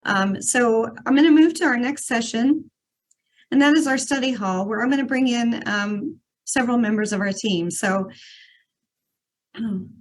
So I'm going to move to our next session, and that is our study hall, where I'm going to bring in several members of our team. So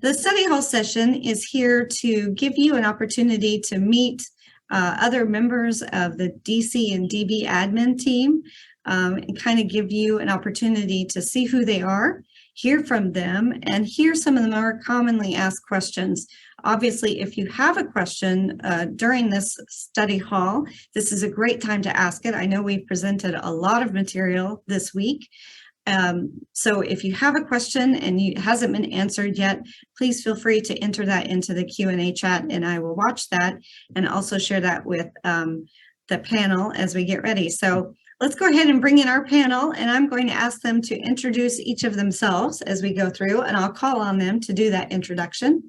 the study hall session is here to give you an opportunity to meet other members of the DC and DB admin team, and kind of give you an opportunity to see who they are, hear from them, and hear some of the more commonly asked questions. Obviously, if you have a question during this study hall, this is a great time to ask it. I know we've presented a lot of material this week. So if you have a question and it hasn't been answered yet, please feel free to enter that into the Q&A chat, and I will watch that and also share that with the panel as we get ready. So let's go ahead and bring in our panel, and I'm going to ask them to introduce each of themselves as we go through, and I'll call on them to do that introduction.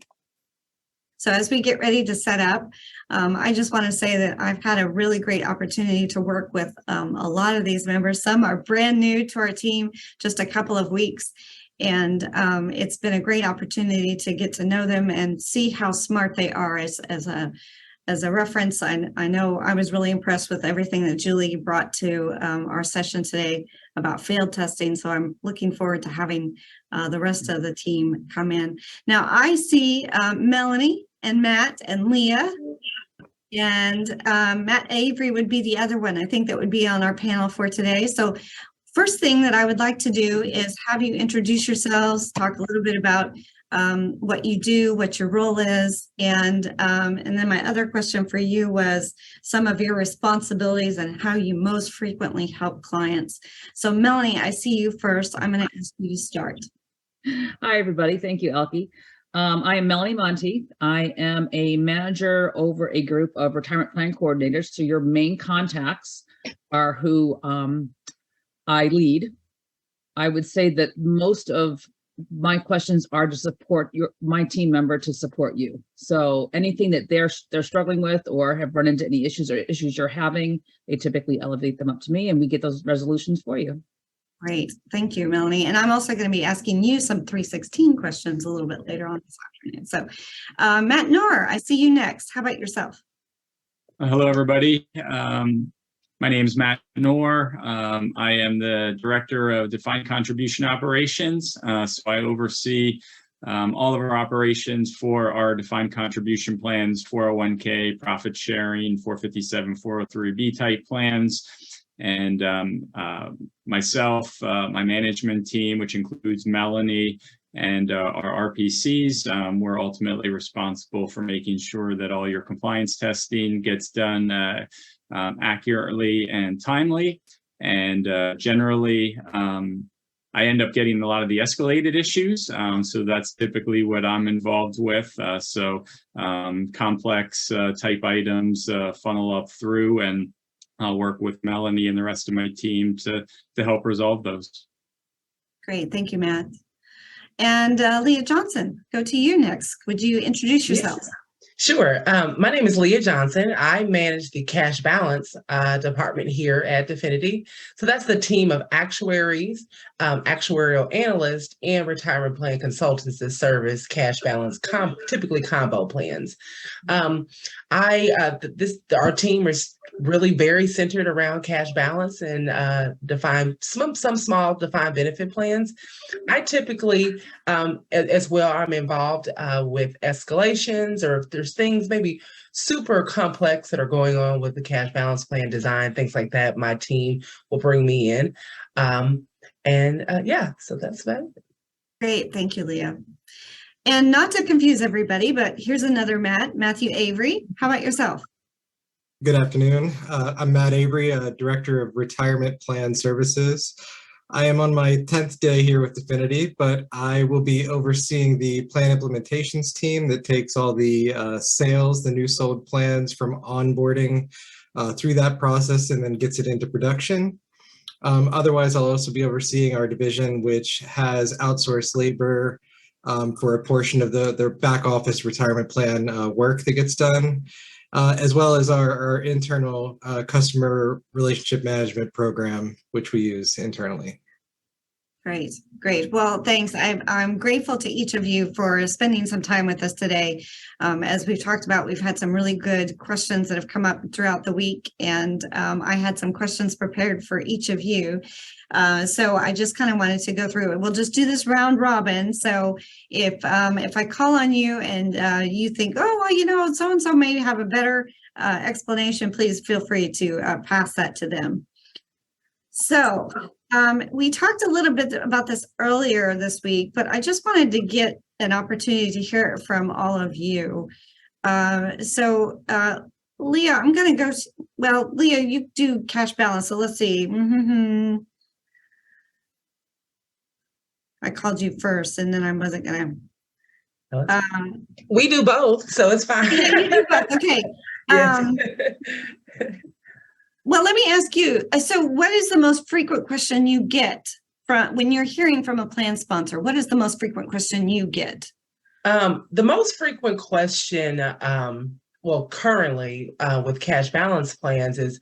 So as we get ready to set up, I just want to say that I've had a really great opportunity to work with a lot of these members. Some are brand new to our team, just a couple of weeks. And it's been a great opportunity to get to know them and see how smart they are as a reference. I know I was really impressed with everything that Julie brought to our session today about field testing. So I'm looking forward to having the rest of the team come in. Now I see Melanie and Matt and Leah, and Matt Avery would be the other one I think that would be on our panel for today. So first thing that I would like to do is have you introduce yourselves, talk a little bit about what you do, what your role is, and then my other question for you was some of your responsibilities and how you most frequently help clients. So Melanie, I see you first. I'm going to ask you to start. Hi, everybody. Thank you, Elke. I am Melanie Monte. I am a manager over a group of retirement plan coordinators. So your main contacts are who I lead. I would say that most of my questions are to support my team member to support you. So anything that they're struggling with or have run into any issues or issues you're having, they typically elevate them up to me and we get those resolutions for you. Great. Thank you, Melanie. And I'm also going to be asking you some 316 questions a little bit later on this afternoon. So Matt Knorr, I see you next. How about yourself? Hello, everybody. My name is Matt Knorr. I am the Director of Defined Contribution Operations. So I oversee all of our operations for our defined contribution plans, 401k, profit sharing, 457, 403b type plans. And myself, my management team, which includes Melanie and our RPCs, we're ultimately responsible for making sure that all your compliance testing gets done accurately and timely. And generally, I end up getting a lot of the escalated issues. So that's typically what I'm involved with. Complex type items funnel up through, and I'll work with Melanie and the rest of my team to help resolve those. Great. Thank you, Matt. And Leah Johnson, go to you next. Would you introduce yourself? Yes. Sure. My name is Leah Johnson. I manage the cash balance department here at Definiti. So that's the team of actuaries, actuarial analysts, and retirement plan consultants that service cash balance, typically combo plans. Our team is really very centered around cash balance and some small defined benefit plans. I typically, as well, I'm involved with escalations, or if there's things maybe super complex that are going on with the cash balance plan design, things like that, my team will bring me in. Yeah, so that's about it. Great. Thank you, Leah. And not to confuse everybody, but here's another Matt, Matthew Avery. How about yourself? Good afternoon. I'm Matt Avery, Director of Retirement Plan Services. I am on my 10th day here with Definiti, but I will be overseeing the plan implementations team that takes all the sales, the new sold plans from onboarding through that process and then gets it into production. Otherwise, I'll also be overseeing our division, which has outsourced labor for a portion of their back office retirement plan work that gets done. As well as our internal customer relationship management program, which we use internally. Great, great. Well, thanks. I'm grateful to each of you for spending some time with us today. As we've talked about, we've had some really good questions that have come up throughout the week, and I had some questions prepared for each of you. So I just kind of wanted to go through it. We'll just do this round robin. So if I call on you and you think, oh, well, you know, so-and-so may have a better explanation, please feel free to pass that to them. So we talked a little bit about this earlier this week, but I just wanted to get an opportunity to hear it from all of you. Leah, I'm going to go. Well, Leah, you do cash balance. So let's see. I called you first, and then I wasn't going to. We do both, so it's fine. Yeah, you do both. Okay. Yes. Well, let me ask you. So what is the most frequent question you get from when you're hearing from a plan sponsor? What is the most frequent question you get? The most frequent question, well, currently with cash balance plans is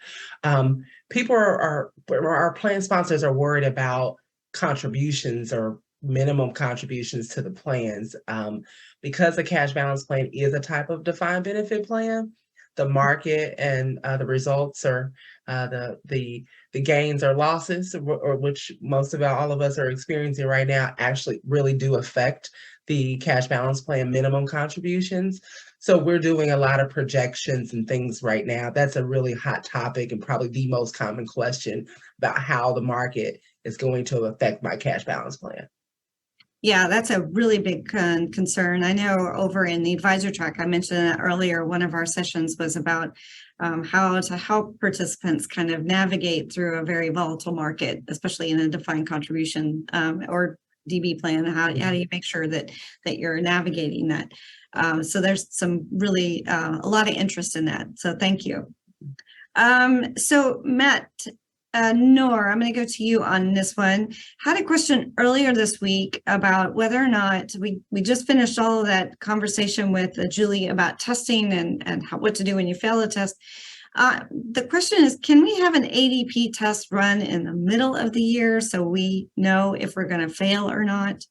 people our plan sponsors are worried about contributions or minimum contributions to the plans. Because a cash balance plan is a type of defined benefit plan, the market and the results or the gains or losses, or which most of all of us are experiencing right now, actually really do affect the cash balance plan minimum contributions. So we're doing a lot of projections and things right now. That's a really hot topic and probably the most common question about how the market is going to affect my cash balance plan. Yeah, that's a really big concern. I know over in the advisor track, I mentioned that earlier, one of our sessions was about how to help participants kind of navigate through a very volatile market, especially in a defined contribution or DB plan. How do you make sure that you're navigating that? So there's some really a lot of interest in that. So thank you. So Matt, Noor, I'm going to go to you on this one. Had a question earlier this week about whether or not we just finished all of that conversation with Julie about testing and what to do when you fail a test. The question is, can we have an ADP test run in the middle of the year so we know if we're going to fail or not?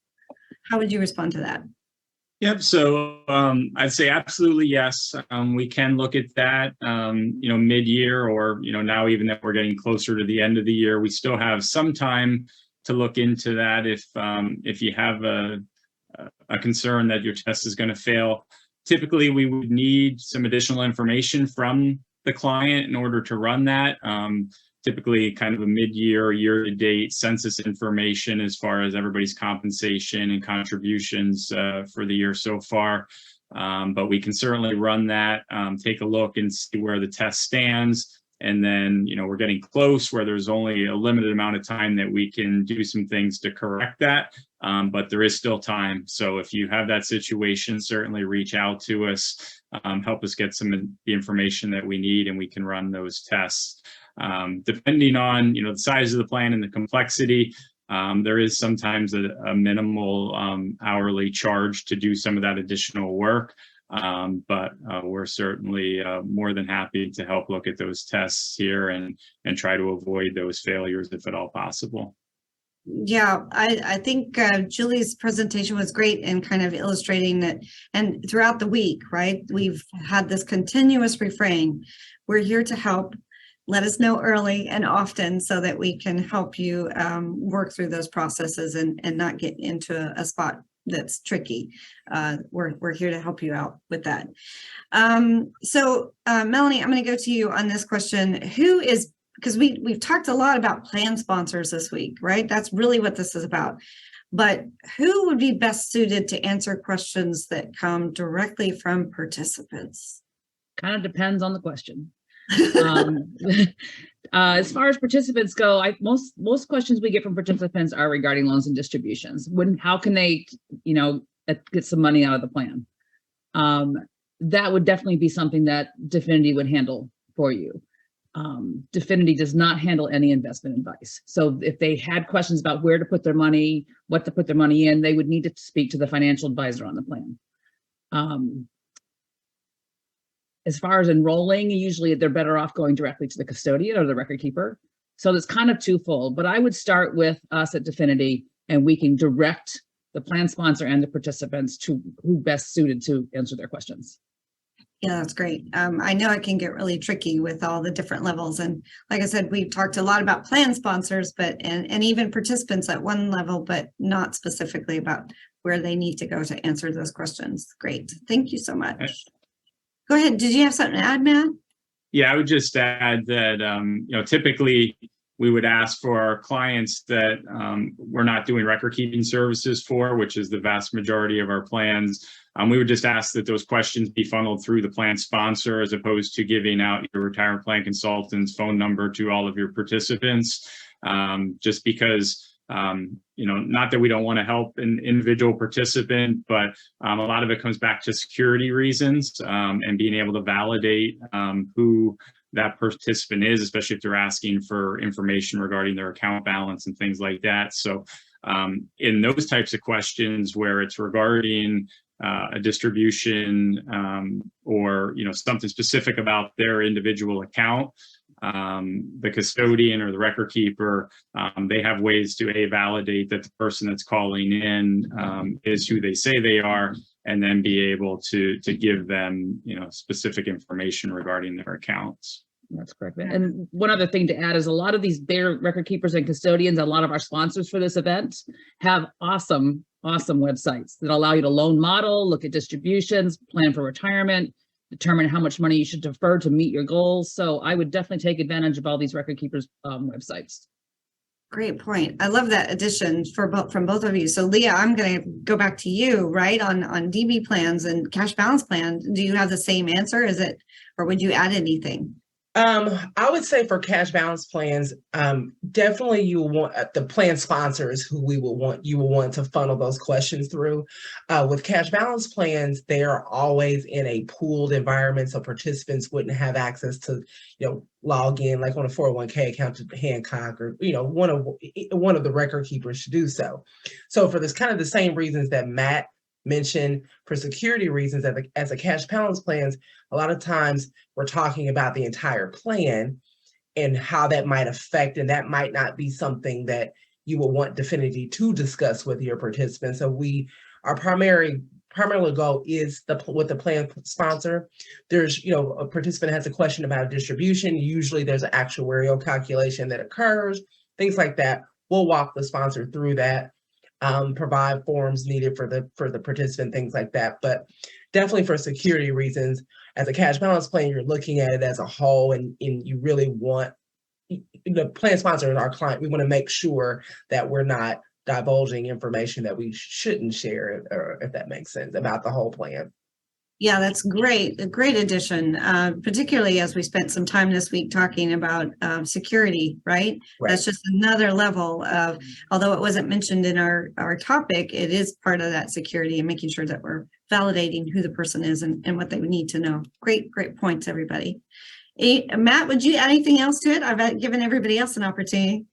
How would you respond to that? Yep. So I'd say absolutely yes. We can look at that, mid-year or, now even that we're getting closer to the end of the year, we still have some time to look into that. If you have a concern that your test is going to fail, typically we would need some additional information from the client in order to run that. Typically kind of a mid-year, year-to-date census information as far as everybody's compensation and contributions for the year so far. But we can certainly run that, take a look and see where the test stands. And then, we're getting close where there's only a limited amount of time that we can do some things to correct that. But there is still time. So if you have that situation, certainly reach out to us, help us get some of the information that we need, and we can run those tests. Depending on the size of the plan and the complexity, there is sometimes a minimal hourly charge to do some of that additional work. But we're certainly more than happy to help look at those tests here and try to avoid those failures if at all possible. Yeah, I think Julie's presentation was great in kind of illustrating that. And throughout the week, right, we've had this continuous refrain. We're here to help. Let us know early and often so that we can help you work through those processes and not get into a spot that's tricky. We're here to help you out with that. So Melanie, I'm going to go to you on this question. Who is, because we've talked a lot about plan sponsors this week, right? That's really what this is about. But who would be best suited to answer questions that come directly from participants? Kind of depends on the question. As far as participants go, most questions we get from participants are regarding loans and distributions. How can they, get some money out of the plan? That would definitely be something that Definiti would handle for you. Definiti does not handle any investment advice. So if they had questions about where to put their money, what to put their money in, they would need to speak to the financial advisor on the plan. As far as enrolling, usually they're better off going directly to the custodian or the record keeper. So it's kind of twofold, but I would start with us at Definiti and we can direct the plan sponsor and the participants to who best suited to answer their questions. Yeah, that's great. I know it can get really tricky with all the different levels. And like I said, we've talked a lot about plan sponsors, but and even participants at one level, but not specifically about where they need to go to answer those questions. Great. Thank you so much. Go ahead. Did you have something to add, Matt? Yeah, I would just add that, typically we would ask for our clients that we're not doing record keeping services for, which is the vast majority of our plans. We would just ask that those questions be funneled through the plan sponsor as opposed to giving out your retirement plan consultant's phone number to all of your participants, just because not that we don't want to help an individual participant, but a lot of it comes back to security reasons and being able to validate who that participant is, especially if they're asking for information regarding their account balance and things like that. So in those types of questions where it's regarding a distribution or something specific about their individual account, the custodian or the record keeper, they have ways to validate that the person that's calling in is who they say they are, and then be able to give them specific information regarding their accounts. That's correct. And one other thing to add is a lot of these record keepers and custodians, a lot of our sponsors for this event have awesome websites that allow you to loan model, look at distributions, plan for retirement, determine how much money you should defer to meet your goals. So I would definitely take advantage of all these record keepers websites. Great point. I love that addition from both of you. So Leah, I'm going to go back to you, right? On DB plans and cash balance plan. Do you have the same answer? Or would you add anything? I would say for cash balance plans, definitely you will want the plan sponsors who you will want to funnel those questions through. With cash balance plans, they are always in a pooled environment, so participants wouldn't have access to, log in like on a 401k account to Hancock or one of the record keepers to do so. So for this kind of the same reasons that Matt mentioned, for security reasons, as a cash balance plans, a lot of times we're talking about the entire plan and how that might affect, and that might not be something that you will want Definiti to discuss with your participants. So our primary goal is with the plan sponsor. There's, a participant has a question about distribution. Usually there's an actuarial calculation that occurs, things like that. We'll walk the sponsor through that. Provide forms needed for the participant, things like that. But definitely for security reasons, as a cash balance plan, you're looking at it as a whole, and you really want the plan sponsor and our client. We want to make sure that we're not divulging information that we shouldn't share, or if that makes sense, about the whole plan. Yeah, that's great. A great addition, particularly as we spent some time this week talking about security, right? That's just another level of, although it wasn't mentioned in our topic, it is part of that security and making sure that we're validating who the person is and what they would need to know. Great points, everybody. Matt, would you add anything else to it? I've given everybody else an opportunity.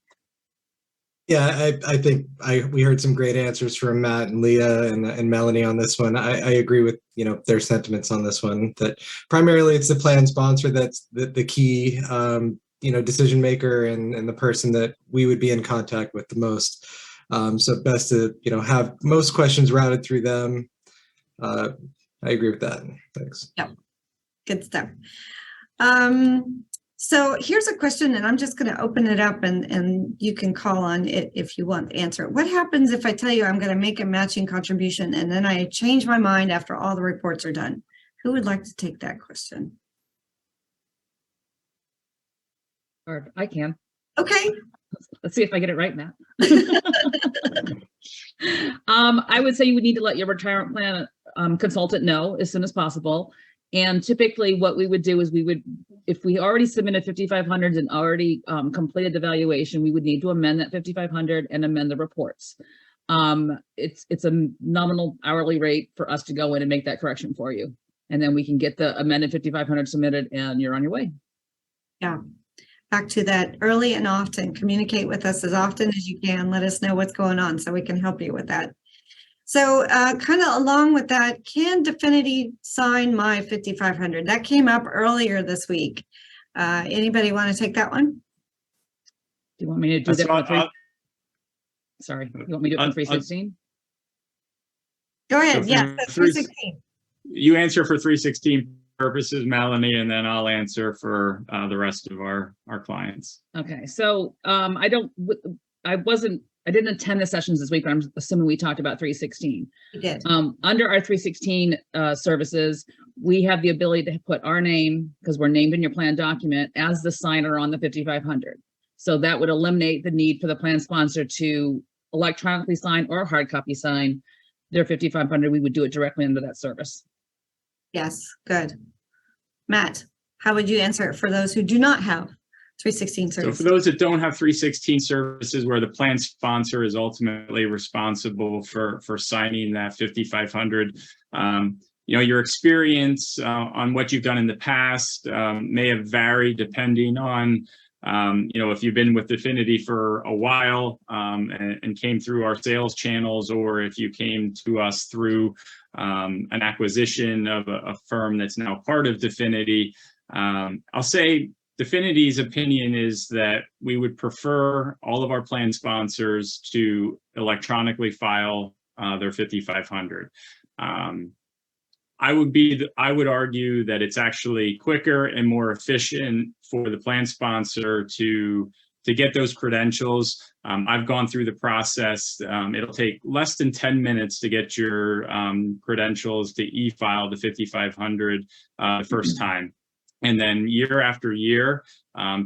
Yeah, I think we heard some great answers from Matt and Leah and Melanie on this one. I agree with their sentiments on this one, that primarily it's the plan sponsor that's the key decision maker and the person that we would be in contact with the most. So best to have most questions routed through them. I agree with that. Thanks. Yep, good stuff. So here's a question, and I'm just going to open it up and you can call on it if you want to answer it. What happens if I tell you I'm going to make a matching contribution and then I change my mind after all the reports are done? Who would like to take that question? Or I can. Okay. Let's see if I get it right, Matt. I would say you would need to let your retirement plan consultant know as soon as possible. And typically what we would do is if we already submitted 5,500 and already completed the valuation, we would need to amend that 5,500 and amend the reports. It's a nominal hourly rate for us to go in and make that correction for you. And then we can get the amended 5,500 submitted and you're on your way. Yeah. Back to that early and often. Communicate with us as often as you can. Let us know what's going on so we can help you with that. So kind of along with that, can Definiti sign my 5,500? That came up earlier this week. Anybody want to take that one? Do you want me to do that? Sorry, you want me to do it for 316? Go ahead. So Yes, for that's three- 316. You answer for 316 purposes, Melanie, and then I'll answer for the rest of our clients. Okay, so I didn't attend the sessions this week, but I'm assuming we talked about 316. You did. Under our 316 services, we have the ability to put our name, because we're named in your plan document, as the signer on the 5500. So that would eliminate the need for the plan sponsor to electronically sign or hard copy sign their 5500. We would do it directly under that service. Yes, good. Matt, how would you answer it for those who do not have 316 So services? for those that don't have 316 services, where the plan sponsor is ultimately responsible for signing that 5500, your experience on what you've done in the past may have varied depending on if you've been with Definiti for a while and came through our sales channels, or if you came to us through an acquisition of a firm that's now part of Definiti. I'll say Definiti's opinion is that we would prefer all of our plan sponsors to electronically file their 5500. I would argue that it's actually quicker and more efficient for the plan sponsor to get those credentials. I've gone through the process. It'll take less than 10 minutes to get your credentials to e-file the 5500 the first time. And then year after year,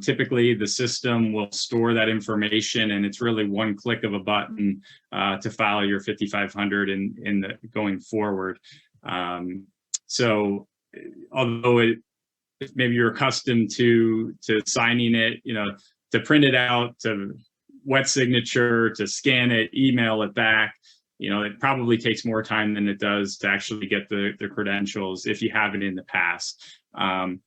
typically the system will store that information, and it's really one click of a button to file your 5500 going forward. So although maybe you're accustomed to signing it, to print it out, to wet signature, to scan it, email it back, it probably takes more time than it does to actually get the credentials if you have it in the past.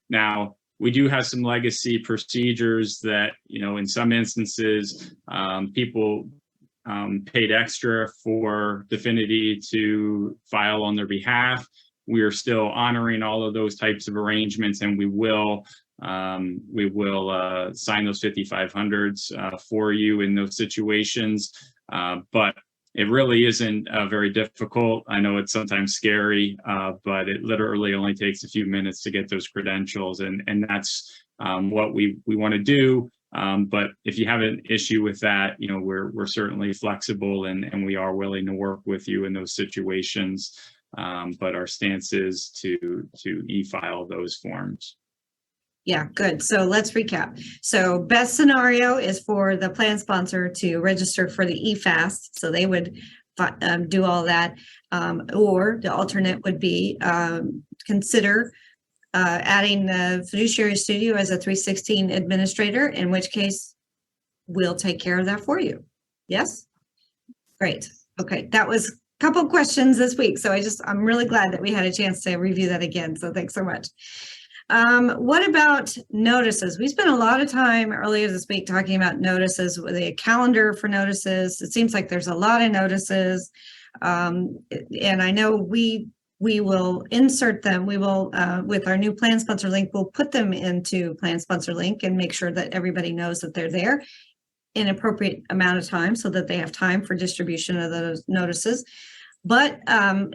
Now, we do have some legacy procedures that, in some instances, people paid extra for Definiti to file on their behalf. We are still honoring all of those types of arrangements, and we will sign those 5500s for you in those situations. But it really isn't very difficult. I know it's sometimes scary, but it literally only takes a few minutes to get those credentials, and that's what we want to do. But if you have an issue with that, we're certainly flexible, and we are willing to work with you in those situations. But our stance is to e-file those forms. Yeah, good. So let's recap. So best scenario is for the plan sponsor to register for the eFast. So they would do all that. Or the alternate would be consider adding the fiduciary studio as a 316 administrator, in which case we'll take care of that for you. Yes? Great. Okay, that was a couple questions this week. So I'm really glad that we had a chance to review that again. So thanks so much. What about notices? We spent a lot of time earlier this week talking about notices, with a calendar for notices. It seems like there's a lot of notices. And I know we will insert them. We will, with our new plan sponsor link, we'll put them into plan sponsor link and make sure that everybody knows that they're there in appropriate amount of time so that they have time for distribution of those notices. But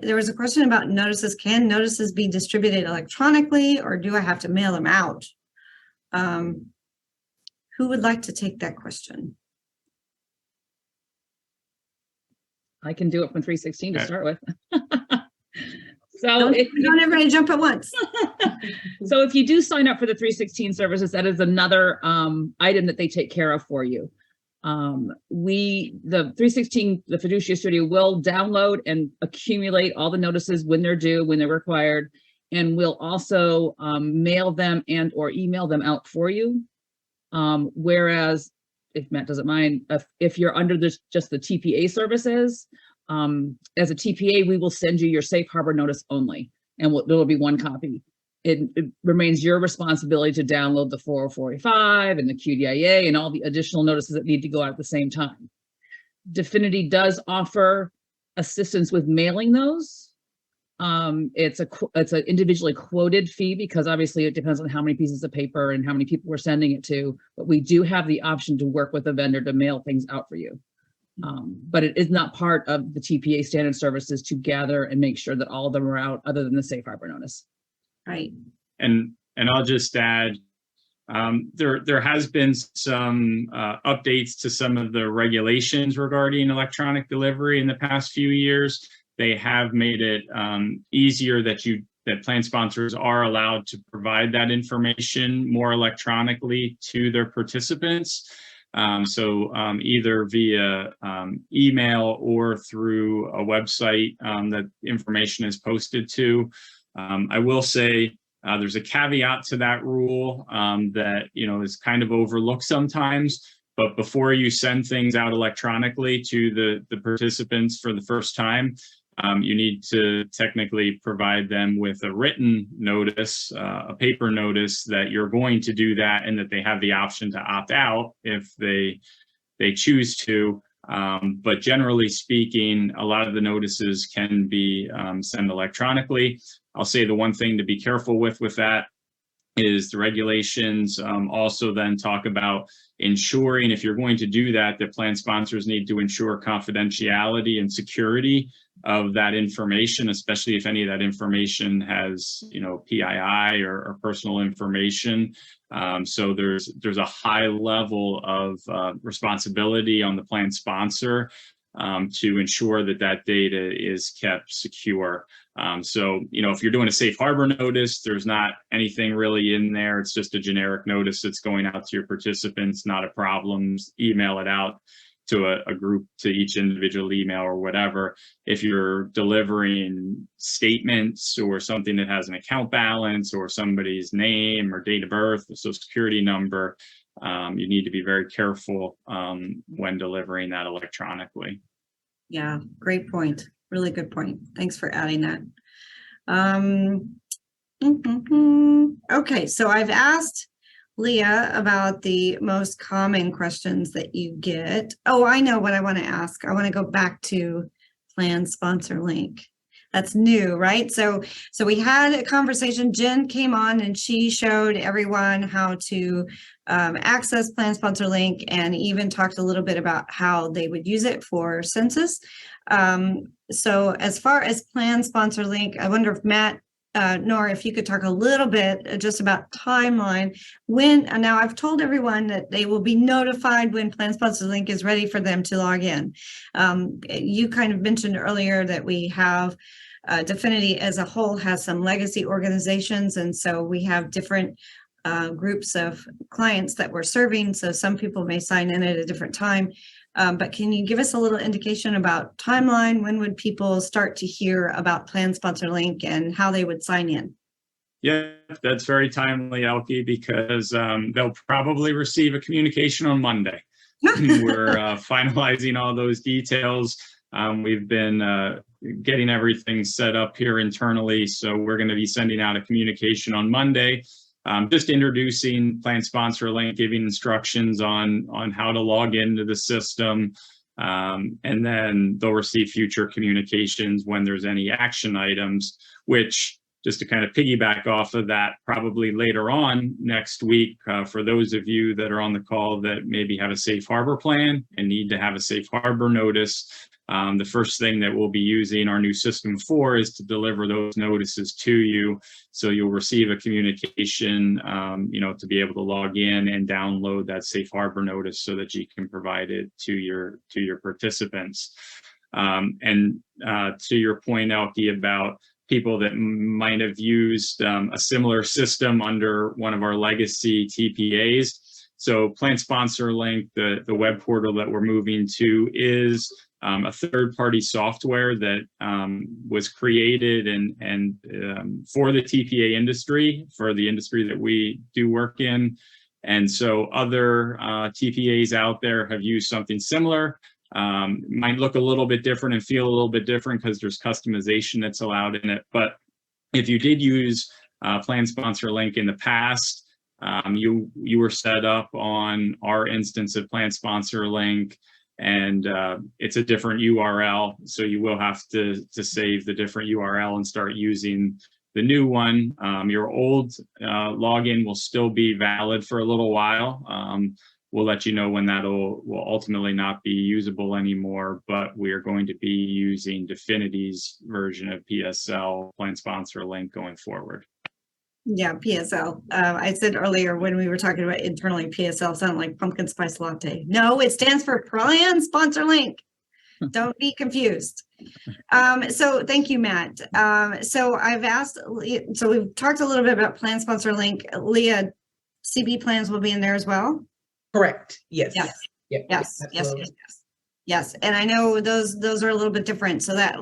there was a question about notices. Can notices be distributed electronically, or do I have to mail them out? Who would like to take that question? I can do it from 316 to Okay. start with. Don't everybody jump at once. So if you do sign up for the 316 services, that is another item that they take care of for you. The 316, the Fiduciary Studio, will download and accumulate all the notices when they're due, when they're required, and we'll also mail them and or email them out for you. Whereas, if Matt doesn't mind, if you're under just the TPA services, as a TPA, we will send you your safe harbor notice only, and there'll be one copy. It remains your responsibility to download the 40485 and the QDIA and all the additional notices that need to go out at the same time. Definiti does offer assistance with mailing those. It's an individually quoted fee, because obviously it depends on how many pieces of paper and how many people we're sending it to, but we do have the option to work with a vendor to mail things out for you. But it is not part of the TPA standard services to gather and make sure that all of them are out other than the safe harbor notice. Right. And I'll just add, there has been some updates to some of the regulations regarding electronic delivery in the past few years. They have made it easier that plan sponsors are allowed to provide that information more electronically to their participants. So either via email or through a website that information is posted to. I will say there's a caveat to that rule that is kind of overlooked sometimes. But before you send things out electronically to the participants for the first time, you need to technically provide them with a written notice, a paper notice that you're going to do that, and that they have the option to opt out if they choose to. But generally speaking, a lot of the notices can be sent electronically. I'll say the one thing to be careful with that is the regulations also then talk about ensuring, if you're going to do that, the plan sponsors need to ensure confidentiality and security of that information, especially if any of that information has, PII or personal information. So there's a high level of responsibility on the plan sponsor to ensure that data is kept secure. So, if you're doing a safe harbor notice, there's not anything really in there. It's just a generic notice that's going out to your participants, not a problem. Email it out to a group, to each individual email or whatever. If you're delivering statements or something that has an account balance or somebody's name or date of birth, the social security number, you need to be very careful when delivering that electronically. Yeah, great point. Really good point. Thanks for adding that. Okay, so I've asked Leah about the most common questions that you get. Oh, I know what I want to ask. I want to go back to plan sponsor link. That's new, right? So we had a conversation. Jen came on and she showed everyone how to access plan sponsor link, and even talked a little bit about how they would use it for census. So as far as plan sponsor link, I wonder if Matt, Nora, if you could talk a little bit just about timeline. Now I've told everyone that they will be notified when plan sponsor link is ready for them to log in. You kind of mentioned earlier that we have Definiti as a whole has some legacy organizations, and so we have different groups of clients that we're serving. So some people may sign in at a different time. But can you give us a little indication about timeline? When would people start to hear about Plan Sponsor Link and how they would sign in? Yeah, that's very timely, Elke, because they'll probably receive a communication on Monday. We're finalizing all those details. We've been getting everything set up here internally. So we're going to be sending out a communication on Monday. Just introducing Plan Sponsor Link, giving instructions on how to log into the system, and then they'll receive future communications when there's any action items, which, just to kind of piggyback off of that, probably later on next week, for those of you that are on the call that maybe have a safe harbor plan and need to have a safe harbor notice, the first thing that we'll be using our new system for is to deliver those notices to you. So you'll receive a communication, to be able to log in and download that safe harbor notice so that you can provide it to your participants. And to your point, Elke, about people that might have used a similar system under one of our legacy TPAs. So Plan Sponsor Link, the web portal that we're moving to, is a third-party software that was created and for the TPA industry, for the industry that we do work in. And so other TPAs out there have used something similar. Might look a little bit different and feel a little bit different because there's customization that's allowed in it. But if you did use Plan Sponsor Link in the past, you were set up on our instance of Plan Sponsor Link, and it's a different URL. So you will have to save the different URL and start using the new one. Your old login will still be valid for a little while. we'll let you know when will ultimately not be usable anymore, but we are going to be using Definiti's version of PSL, Plan Sponsor Link, going forward. Yeah, PSL. I said earlier when we were talking about internally, PSL sounded like pumpkin spice latte. No, it stands for Plan Sponsor Link. Don't be confused. So thank you, Matt. So I've asked, so we've talked a little bit about Plan Sponsor Link. Leah, CB plans will be in there as well? Correct. Yes. Yes. Yep. Yes, yes, Absolutely. yes, yes. Yes, and I know those are a little bit different. So that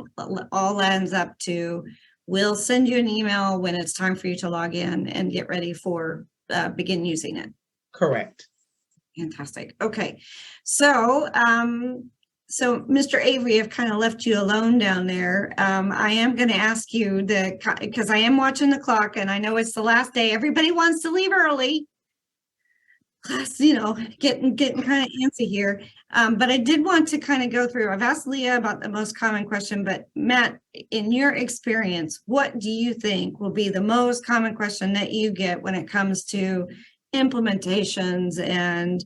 all ends up to, we'll send you an email when it's time for you to log in and get ready for begin using it. Correct. Fantastic. Okay. So so Mr. Avery, I've kind of left you alone down there. I am going to ask you because I am watching the clock and I know it's the last day. Everybody wants to leave early. Class, getting kind of antsy here. But I did want to kind of go through, I've asked Leah about the most common question, but Matt, in your experience, what do you think will be the most common question that you get when it comes to implementations and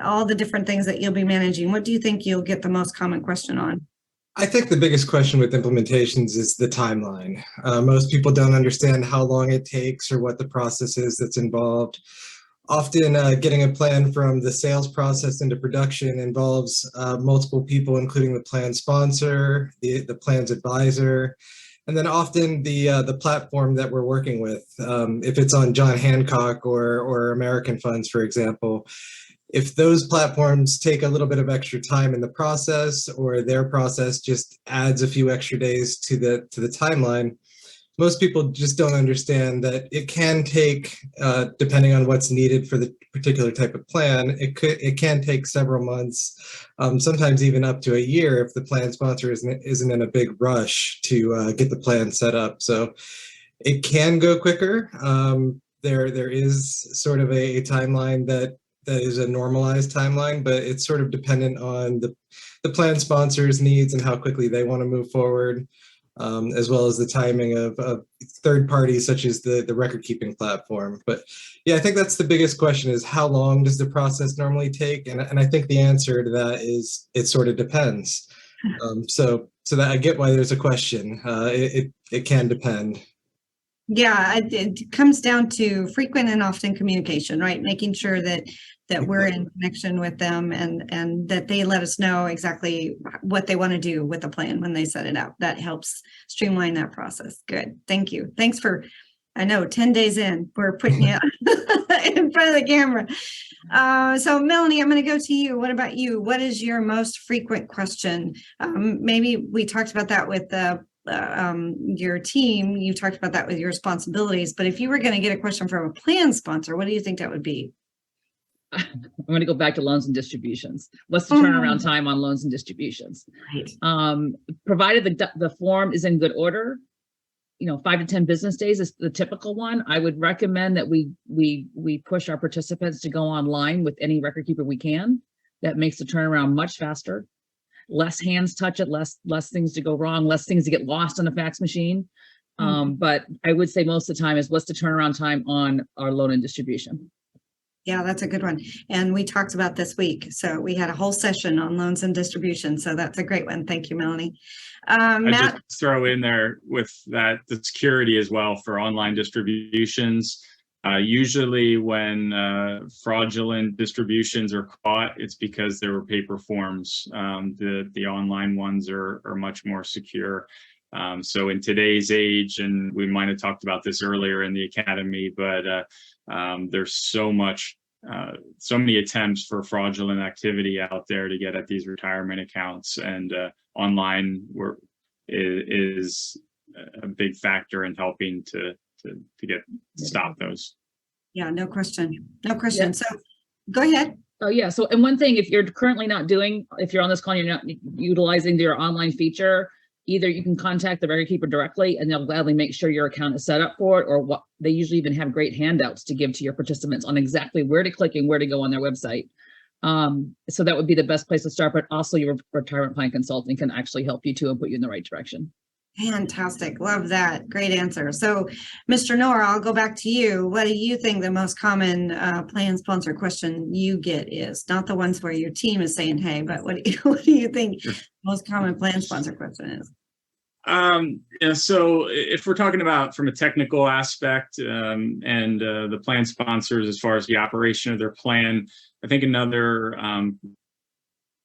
all the different things that you'll be managing? What do you think you'll get the most common question on? I think the biggest question with implementations is the timeline. Most people don't understand how long it takes or what the process is that's involved. Often getting a plan from the sales process into production involves multiple people, including the plan sponsor, the plan's advisor, and then often the platform that we're working with. If it's on John Hancock or American Funds, for example, if those platforms take a little bit of extra time in the process, or their process just adds a few extra days to the timeline, most people just don't understand that it can take, depending on what's needed for the particular type of plan, it can take several months, sometimes even up to a year if the plan sponsor isn't in a big rush to get the plan set up. So it can go quicker. There is sort of a timeline that is a normalized timeline, but it's sort of dependent on the plan sponsor's needs and how quickly they want to move forward. As well as the timing of third parties such as the record keeping platform. But yeah, I think that's the biggest question, is how long does the process normally take? And I think the answer to that is it sort of depends. So that I get why there's a question. It can depend. Yeah, it comes down to frequent and often communication, right? Making sure that we're in connection with them and that they let us know exactly what they want to do with the plan when they set it up. That helps streamline that process. Good. Thank you. Thanks for, I know 10 days in, we're putting you in front of the camera. So Melanie, I'm going to go to you. What about you? What is your most frequent question? Maybe we talked about that with your team. You talked about that with your responsibilities, but if you were going to get a question from a plan sponsor, what do you think that would be? I'm going to go back to loans and distributions. What's the turnaround time on loans and distributions? Right. Provided the form is in good order, 5 to 10 business days is the typical one. I would recommend that we push our participants to go online with any record keeper we can. That makes the turnaround much faster. Less hands touch it, less things to go wrong, less things to get lost on a fax machine. But I would say most of the time is, what's the turnaround time on our loan and distribution? Yeah, that's a good one. And we talked about this week. So we had a whole session on loans and distribution. So that's a great one. Thank you, Melanie. Matt? I just throw in there with that the security as well for online distributions. Usually when fraudulent distributions are caught, it's because there were paper forms. The online ones are much more secure. So in today's age, and we might have talked about this earlier in the academy, but there's so many attempts for fraudulent activity out there to get at these retirement accounts, and online is a big factor in helping to stop those. Yeah, no question. No question. Yeah. So go ahead. Oh yeah. So, and one thing, if you're currently if you're on this call and you're not utilizing your online feature, either you can contact the record keeper directly and they'll gladly make sure your account is set up for it, or what they usually even have great handouts to give to your participants on exactly where to click and where to go on their website. So that would be the best place to start, but also your retirement plan consultant can actually help you too and put you in the right direction. Fantastic. Love that. Great answer. So, Mr. Nor, I'll go back to you. What do you think the most common plan sponsor question you get is? Not the ones where your team is saying, hey, but what do you think Sure. the most common plan sponsor question is? So if we're talking about from a technical aspect and the plan sponsors as far as the operation of their plan, I think another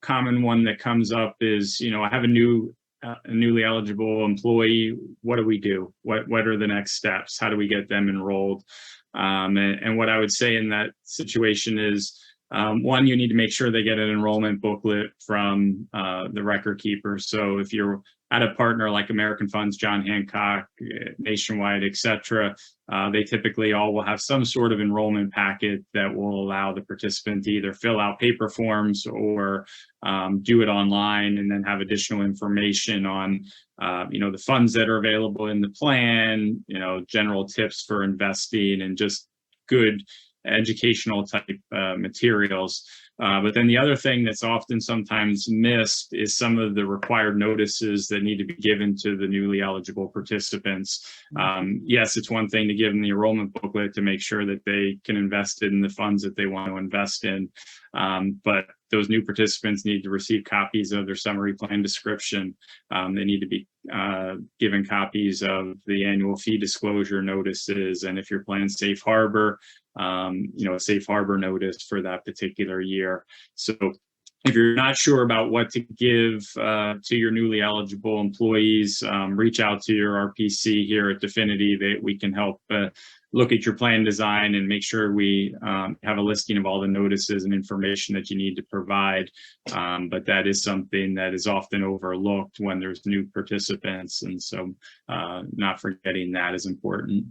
common one that comes up is, I have a newly eligible employee. What do we do? What are the next steps? How do we get them enrolled? And what I would say in that situation is, one, you need to make sure they get an enrollment booklet from the record keeper. So if you're at a partner like American Funds, John Hancock, Nationwide, et cetera, they typically all will have some sort of enrollment packet that will allow the participant to either fill out paper forms or do it online, and then have additional information on, the funds that are available in the plan, general tips for investing, and just good educational type materials. But then the other thing that's often sometimes missed is some of the required notices that need to be given to the newly eligible participants. Yes, it's one thing to give them the enrollment booklet to make sure that they can invest in the funds that they want to invest in. But those new participants need to receive copies of their summary plan description. They need to be given copies of the annual fee disclosure notices. And if your plan's safe harbor, a safe harbor notice for that particular year. So if you're not sure about what to give to your newly eligible employees, reach out to your RPC here at Definiti. That we can help look at your plan design and make sure we have a listing of all the notices and information that you need to provide. But that is something that is often overlooked when there's new participants. And so not forgetting that is important.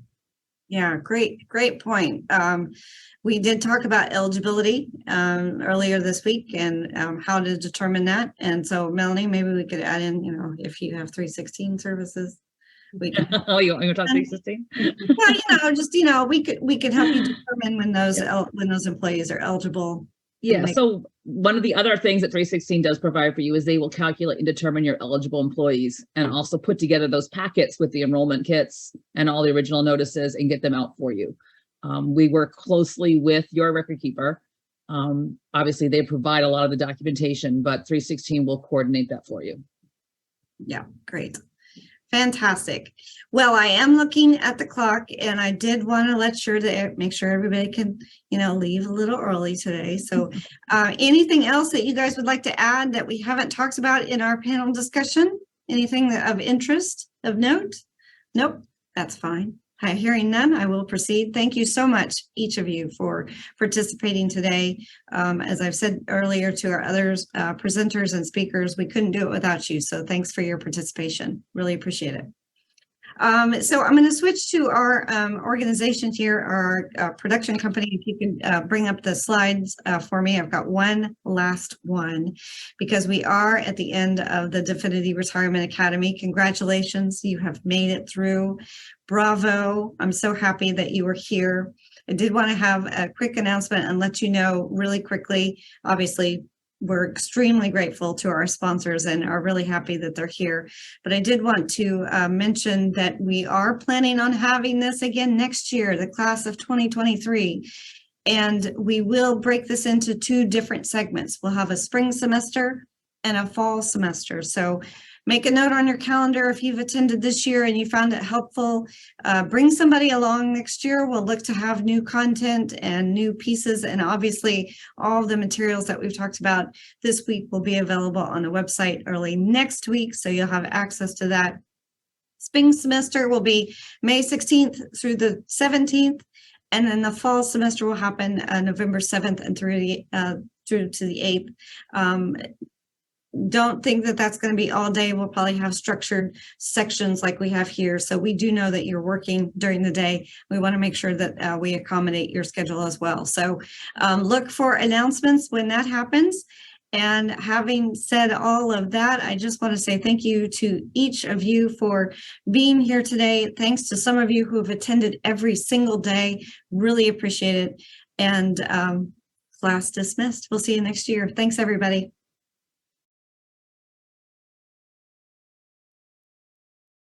Yeah, great point. We did talk about eligibility earlier this week and how to determine that. And so, Melanie, maybe we could add in, if you have 316 services, we can. Oh, you want to talk 316? Well, we could help you determine when those employees are eligible. Yeah. So one of the other things that 316 does provide for you is they will calculate and determine your eligible employees, and also put together those packets with the enrollment kits and all the original notices and get them out for you. We work closely with your record keeper. Obviously, they provide a lot of the documentation, but 316 will coordinate that for you. Yeah, great. Fantastic. Well, I am looking at the clock, and I did want to make sure everybody can, leave a little early today. So anything else that you guys would like to add that we haven't talked about in our panel discussion? Anything of interest, of note? Nope, that's fine. Hearing none, I will proceed. Thank you so much, each of you, for participating today. As I've said earlier to our others, presenters and speakers, we couldn't do it without you. So thanks for your participation. Really appreciate it. So I'm going to switch to our organization here, our production company. If you can bring up the slides for me. I've got one last one, because we are at the end of the Definiti Retirement Academy. Congratulations, you have made it through. Bravo. I'm so happy that you were here. I did want to have a quick announcement and let you know really quickly. Obviously, we're extremely grateful to our sponsors and are really happy that they're here. But I did want to mention that we are planning on having this again next year, the class of 2023. And we will break this into two different segments. We'll have a spring semester and a fall semester. So make a note on your calendar if you've attended this year and you found it helpful. Bring somebody along next year. We'll look to have new content and new pieces. And obviously, all of the materials that we've talked about this week will be available on the website early next week. So you'll have access to that. Spring semester will be May 16th through the 17th. And then the fall semester will happen November 7th and through to the 8th. Don't think that that's going to be all day. We'll probably have structured sections like we have here. So we do know that you're working during the day. We want to make sure that we accommodate your schedule as well. So look for announcements when that happens. And having said all of that, I just want to say thank you to each of you for being here today. Thanks to some of you who have attended every single day. Really appreciate it. And class dismissed. We'll see you next year. Thanks, everybody.